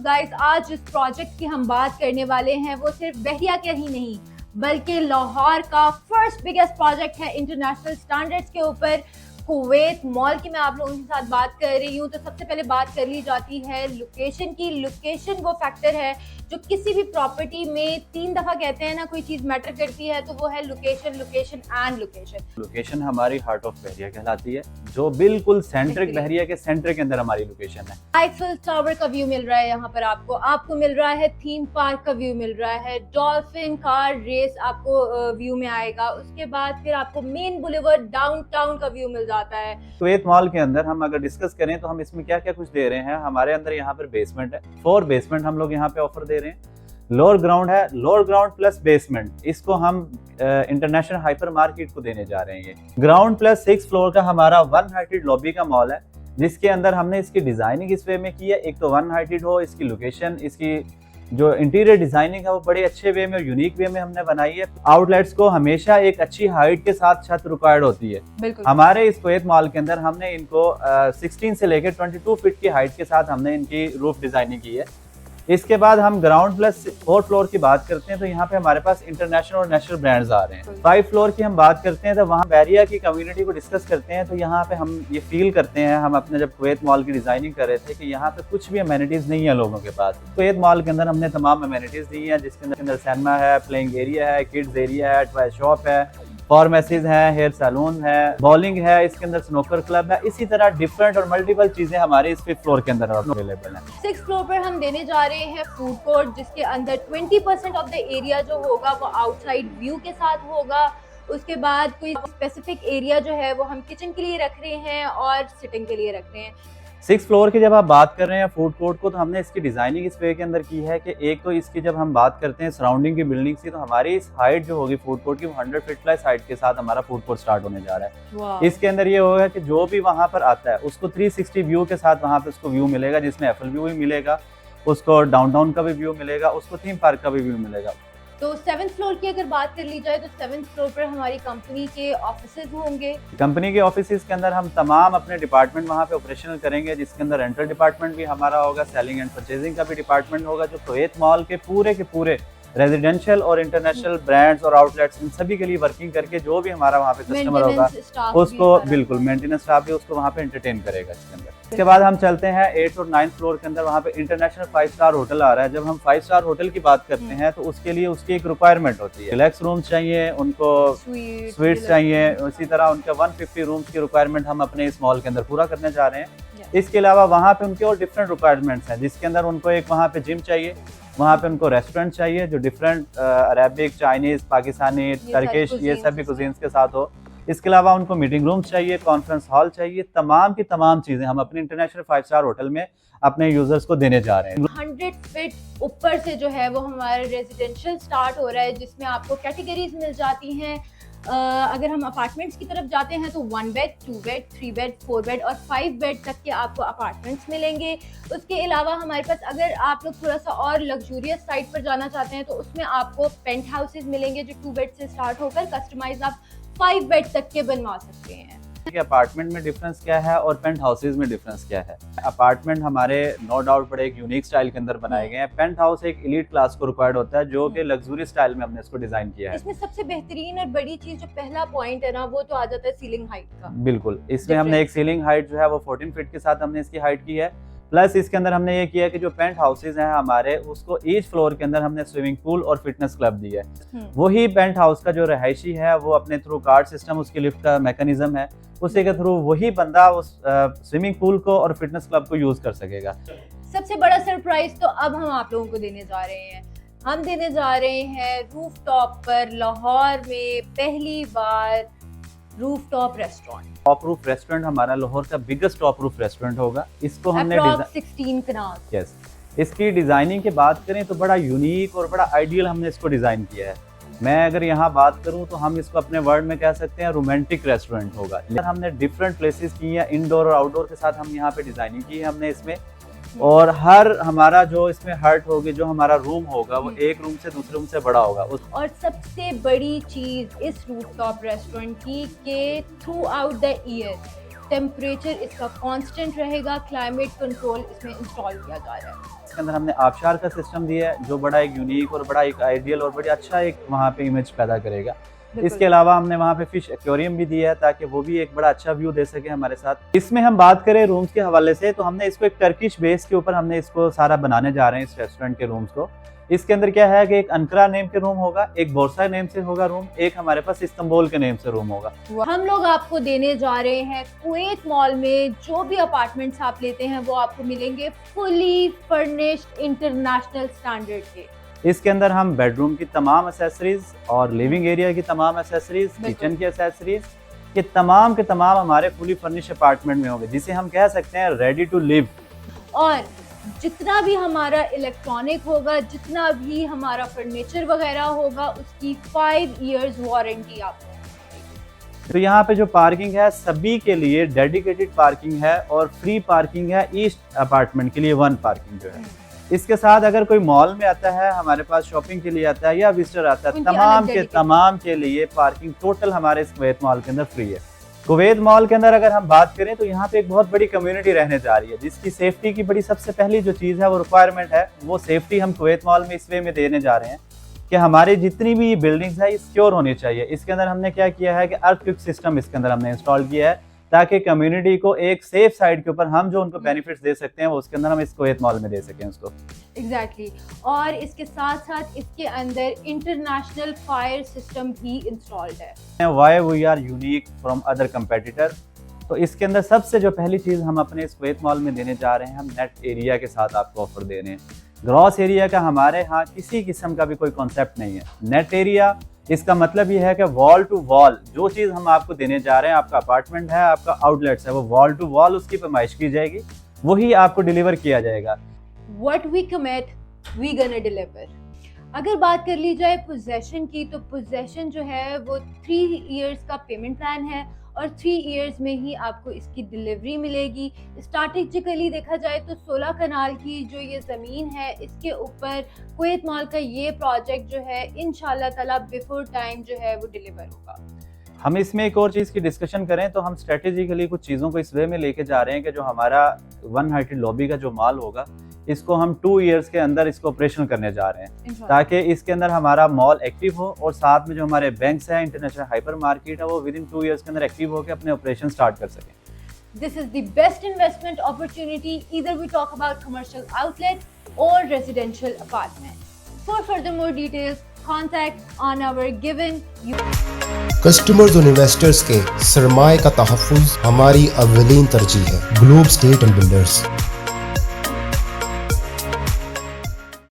Guys आज जिस project की हम बात करने वाले हैं वो सिर्फ बहरिया का ही नहीं बल्कि लाहौर का फर्स्ट बिगेस्ट प्रोजेक्ट है इंटरनेशनल स्टैंडर्ड्स के ऊपर कुवैत मॉल की। मैं आप लोगों के साथ बात कर रही हूँ तो सबसे पहले बात कर ली जाती है लोकेशन की। लोकेशन वो फैक्टर है जो किसी भी प्रॉपर्टी में 3 दफा कहते हैं ना कोई चीज मैटर करती है तो वो है location, location and location. Location हमारी हार्ट ऑफ बहरिया कहलाती है, जो बिल्कुल सेंट्रिक बहरिया के सेंटर के अंदर हमारी लोकेशन है। आईफिल टावर का व्यू मिल रहा है यहाँ पर आपको मिल रहा है थीम पार्क का व्यू मिल रहा है, डॉल्फिन कार रेस आपको व्यू में आएगा। उसके बाद फिर आपको मेन बुलेवर्ड डाउनटाउन का व्यू मिल जाता है। कुवैत मॉल के अंदर हम अगर डिस्कस करें तो हम इसमें क्या क्या कुछ दे रहे हैं। हमारे अंदर यहाँ पर बेसमेंट है, 4 बेसमेंट हम लोग यहाँ पे ऑफर दे रहे हैं। लोअर ग्राउंड है, लोअर ग्राउंड प्लस बेसमेंट, इसको हम इंटरनेशनल हाइपर मार्केट को देने जा रहे हैं। ये ग्राउंड प्लस 6 फ्लोर का हमारा 1 हाइटेड लॉबी का मॉल है, जिसके अंदर हमने इसकी डिजाइनिंग इस वे में की है। एक तो 1 हाइटेड हो, इसकी लोकेशन, इसकी जो इंटीरियर डिजाइनिंग है वो बड़े अच्छे वे में और यूनिक वे में हमने बनाई है। आउटलेट्स को हमेशा एक अच्छी हाइट के साथ छत रिक्वायर्ड होती है। हमारे इस कुवैत मॉल के अंदर हमने इनको 16 से लेकर 22 फीट की हाइट के साथ हमने इनकी रूफ डिजाइनिंग की है। इसके बाद हम ग्राउंड प्लस 4 फ्लोर की बात करते हैं तो यहाँ पे हमारे पास इंटरनेशनल और नेशनल ब्रांड्स आ रहे हैं। 5 फ्लोर की हम बात करते हैं तो वहाँ बहरिया की कम्युनिटी को डिस्कस करते हैं। तो यहाँ पे हम ये फील करते हैं, हम अपने जब कुवैत मॉल की डिजाइनिंग कर रहे थे कि यहाँ पे कुछ भी अमेनिटीज नहीं है लोगों के पास। कुवैत मॉल के अंदर हमने तमाम अमेनिटीज दी है, जिसके अंदर सिनेमा है, प्लेइंग एरिया है, किड्स एरिया है, टॉय शॉप है, फार्मेसीज है, हेयर सैलून है, बॉलिंग है, इसके अंदर स्नूकर क्लब है। इसी तरह डिफरेंट और मल्टीपल चीजें हमारे इस 5th फ्लोर के अंदर अवेलेबल है। 6th फ्लोर पर हम देने जा रहे हैं फूड कोर्ट, जिसके अंदर 20% ऑफ द एरिया जो होगा वो आउटसाइड व्यू के साथ होगा। उसके बाद कोई स्पेसिफिक एरिया जो है वो हम किचन के लिए रख रहे हैं और सिटिंग के लिए रख रहे हैं। 6th फ्लोर की जब आप बात कर रहे हैं फूड कोर्ट को, तो हमने इसकी डिजाइनिंग इस वे के अंदर की है कि एक तो इसकी जब हम बात करते हैं सराउंडिंग की बिल्डिंग की, तो हमारी इस हाइट जो होगी फूड कोर्ट की वो 100 फीट प्लस हाइट के साथ हमारा फूड कोर्ट स्टार्ट होने जा रहा है। इसके अंदर ये होगा कि जो भी वहां पर आता है उसको 360 व्यू के साथ वहां पे उसको व्यू मिलेगा, जिसमें एफएल व्यू भी मिलेगा, उसको डाउनटाउन का भी व्यू मिलेगा, उसको थीम पार्क का भी व्यू मिलेगा। तो 7th फ्लोर की अगर बात कर ली जाए तो 7th फ्लोर पर हमारी कंपनी के ऑफिसेज होंगे। कंपनी के ऑफिसेज के अंदर हम तमाम अपने डिपार्टमेंट वहाँ पे ऑपरेशनल करेंगे, जिसके अंदर रेंटल डिपार्टमेंट भी हमारा होगा, सेलिंग एंड परचेजिंग का भी डिपार्टमेंट होगा, जो कुवैत मॉल के पूरे रेजिडेंशियल और इंटरनेशनल ब्रांड्स और आउटलेट्स इन सभी के लिए वर्किंग करके जो भी हमारा वहाँ पे कस्टमर होगा उसको बिल्कुल मेंटेनेंस स्टाफ भी उसको वहाँ पे एंटरटेन करेगा इसके अंदर। इसके बाद हम चलते हैं 8th और 9th फ्लोर के अंदर, वहाँ पे इंटरनेशनल 5 स्टार होटल आ रहा है। जब हम 5 स्टार होटल की बात करते हैं तो उसके लिए उसकी एक रिक्वायरमेंट होती है, रिलैक्स रूम्स चाहिए उनको, स्वीट्स चाहिए, इसी तरह उनके 150 रूम्स की रिक्वायरमेंट हम अपने इस मॉल के अंदर पूरा करने जा रहे हैं। इसके अलावा वहाँ पे उनके और डिफरेंट रिक्वायरमेंट्स हैं, जिसके अंदर उनको एक वहाँ पे जिम चाहिए, वहाँ पे उनको रेस्टोरेंट चाहिए जो different Arabic, Chinese, Pakistani, Turkish ये सभी कुजीन्स के साथ हो। इसके अलावा उनको मीटिंग रूम्स चाहिए, कॉन्फ्रेंस हॉल चाहिए, तमाम की तमाम चीजें हम अपने इंटरनेशनल 5 स्टार होटल में अपने यूजर्स को देने जा रहे हैं। 100 फीट ऊपर से जो है वो हमारा रेजिडेंशियल स्टार्ट हो रहा है, जिसमें आपको कैटेगरीज मिल जाती हैं। अगर हम अपार्टमेंट्स की तरफ जाते हैं तो 1 बेड, 2 बेड, 3 बेड, 4 बेड और 5 बेड तक के आपको अपार्टमेंट्स मिलेंगे। उसके अलावा हमारे पास अगर आप लोग थोड़ा सा और लग्जूरियस साइड पर जाना चाहते हैं तो उसमें आपको पेंट हाउसेज मिलेंगे जो 2 बेड से स्टार्ट होकर कस्टमाइज आप 5 बेड तक के बनवा सकते हैं। अपार्टमेंट में डिफरेंस क्या है और पेंट हाउसेज में डिफरेंस क्या है। अपार्टमेंट हमारे नो डाउट बड़े एक यूनिक स्टाइल के अंदर बनाए गए हैं। पेंट हाउस एक एलीट क्लास को रिक्वायर्ड होता है, जो कि लग्जरी स्टाइल में हमने इसको डिजाइन किया है। इसमें सबसे बेहतरीन और बड़ी चीज जो पहला पॉइंट है ना वो तो आ जाता है सीलिंग हाइट का। बिल्कुल, इसमें हमने एक सीलिंग हाइट जो है वो 14 फीट के साथ हमने इसकी हाइट की है। प्लस इसके अंदर हमने ये किया कि जो पेंट हाउसेज हैं हमारे, उसको ईच फ्लोर के अंदर हमने स्विमिंग पूल और फिटनेस क्लब दिया है। वही पेंट हाउस का जो रहायशी है वो अपने थ्रू कार्ड सिस्टम, उसकी लिफ्ट का मैकेनिज्म है, उसी के थ्रू वही बंदा उस स्विमिंग पूल को और फिटनेस क्लब को यूज कर सकेगा। सबसे बड़ा सरप्राइज तो अब हम आप लोगों को देने जा रहे हैं। हम देने जा रहे हैं रूफटॉप पर लाहौर में पहली बार rooftop restaurant. Top roof restaurant हमारा लाहौर का बिगेस्ट टॉप रूफ रेस्टोरेंट होगा। इसको हमने 16 कनाल। यस, इसकी डिजाइनिंग की बात करें तो बड़ा यूनिक और बड़ा आइडियल हमने इसको डिजाइन किया है। मैं अगर यहाँ बात करूँ तो हम इसको अपने वर्ड में कह सकते हैं रोमांटिक रेस्टोरेंट होगा। हमने डिफरेंट प्लेसेस की है, इंडोर और आउटडोर के साथ हम यहाँ पे डिजाइनिंग की है हमने इसमें। और हर हमारा जो इसमें हर्ट होगी, जो हमारा रूम होगा वो एक रूम से दूसरे रूम से बड़ा होगा। और सबसे बड़ी चीज इस रूफटॉप रेस्टोरेंट की कि through out the year temperature इसका कांस्टेंट रहेगा, क्लाइमेट कंट्रोल इसमें इंस्टॉल किया जा रहा है। इसके अंदर हमने आबशार का सिस्टम दिया है, जो बड़ा एक यूनिक और बड़ा एक आइडियल और बड़ा अच्छा एक वहाँ पे इमेज पैदा करेगा। इसके अलावा हमने वहाँ पे फिश एक्वेरियम भी दिया है, ताकि वो भी एक बड़ा अच्छा व्यू दे सके हमारे साथ। इसमें हम बात करें रूम्स के हवाले से, तो हमने इसको एक टर्किश बेस के ऊपर हमने इसको सारा बनाने जा रहे हैं, इस रेस्टोरेंट के रूम्स को। इसके अंदर क्या है कि एक अनकरा नेम के रूम होगा, एक बोरसा नेम से होगा रूम, एक हमारे पास इस्तांबुल के नेम से रूम होगा। हम लोग आपको देने जा रहे हैं कुवैत मॉल में जो भी अपार्टमेंट्स आप लेते हैं वो आपको मिलेंगे फुली फर्निश्ड इंटरनेशनल स्टैंडर्ड के। इसके अंदर हम बेडरूम की तमाम एसेसरीज और लिविंग एरिया की तमाम एसेसरीज, किचन की एसेसरीज, ये तमाम के तमाम हमारे फुली फर्निश अपार्टमेंट में होंगे, जिसे हम कह सकते हैं रेडी टू लिव। और जितना भी हमारा इलेक्ट्रॉनिक होगा, जितना भी हमारा फर्नीचर वगैरह होगा, उसकी 5 इयर्स वारंटी आपको। तो यहाँ पे जो पार्किंग है सभी के लिए डेडिकेटेड पार्किंग है और फ्री पार्किंग है ईस्ट अपार्टमेंट के लिए 1 पार्किंग जो है। इसके साथ अगर कोई मॉल में आता है, हमारे पास शॉपिंग के लिए आता है या विजिटर आता है, तमाम के लिए पार्किंग टोटल हमारे इस कुवैत मॉल के अंदर फ्री है। कुवैत मॉल के अंदर अगर हम बात करें तो यहाँ पे एक बहुत बड़ी कम्युनिटी रहने जा रही है, जिसकी सेफ्टी की बड़ी सबसे पहली जो चीज़ है वो रिक्वायरमेंट है, वो सेफ्टी हम कुवैत मॉल में इस वे में देने जा रहे हैं कि हमारी जितनी भी बिल्डिंग्स है ये सिक्योर होनी चाहिए। इसके अंदर हमने क्या किया है कि अर्थक्वेक सिस्टम इसके अंदर हमने इंस्टॉल किया है, ताकि कम्युनिटी को एक सेफ साइड के ऊपर हम जो उनको बेनिफिट्स दे सकते हैं वो उसके अंदर हम इस कुवैत मॉल में दे सकें उसको। एग्जैक्टली। और इसके साथ साथ इसके अंदर इंटरनेशनल फायर सिस्टम भी इंस्टॉल्ड है। Why we are unique from other competitor, तो इसके अंदर सबसे जो पहली चीज़ हम अपने इस कुवैत मॉल में देने जा रहे हैं, हम नेट एरिया के साथ आपको ऑफर दे रहे हैं। ग्रॉस एरिया का हमारे यहाँ किसी किस्म का भी कोई कॉन्सेप्ट नहीं है। नेट एरिया इसका मतलब ये है कि वॉल टू वॉल जो चीज़ हम आपको देने जा रहे हैं, आपका अपार्टमेंट है, आपका आउटलेट्स है, वो वॉल टू वॉल उसकी पैमाइश की जाएगी, वही आपको डिलीवर किया जाएगा। What we commit, we gonna deliver। अगर बात कर ली जाए पोजेशन की, तो पोजेशन जो है वो 3 इयर्स का पेमेंट प्लान है और 3 इयर्स में ही आपको इसकी डिलीवरी मिलेगी। स्ट्रैटेजिकली देखा जाए तो 16 कनाल की जो ये ज़मीन है, इसके ऊपर कुवैत मॉल का ये प्रोजेक्ट जो है इंशाल्लाह ताला बिफोर टाइम जो है वो डिलीवर होगा। हम इसमें एक और चीज़ की डिस्कशन करें तो हम स्ट्रेटेजिकली कुछ चीज़ों को इस वे में लेके जा रहे हैं कि जो हमारा 1 हाइटेड लॉबी का जो माल होगा, इसको हम 2 इयर्स के अंदर इसको ऑपरेशन करने जा रहे हैं, ताकि इसके अंदर हमारा मॉल एक्टिव हो और साथ में जो हमारे बैंक्स हैं, इंटरनेशनल हाइपर मार्केट है, वो विद इन 2 इयर्स के अंदर एक्टिव होकर अपने ऑपरेशन स्टार्ट कर सकें। This is the best investment opportunity, either we talk about commercial outlet or residential apartment. For further more details, contact on our given customers और investors के सरमाए का तहफ़्फ़ुज़ हमारी अव्वलीन तरजीह है। Globe state and builders.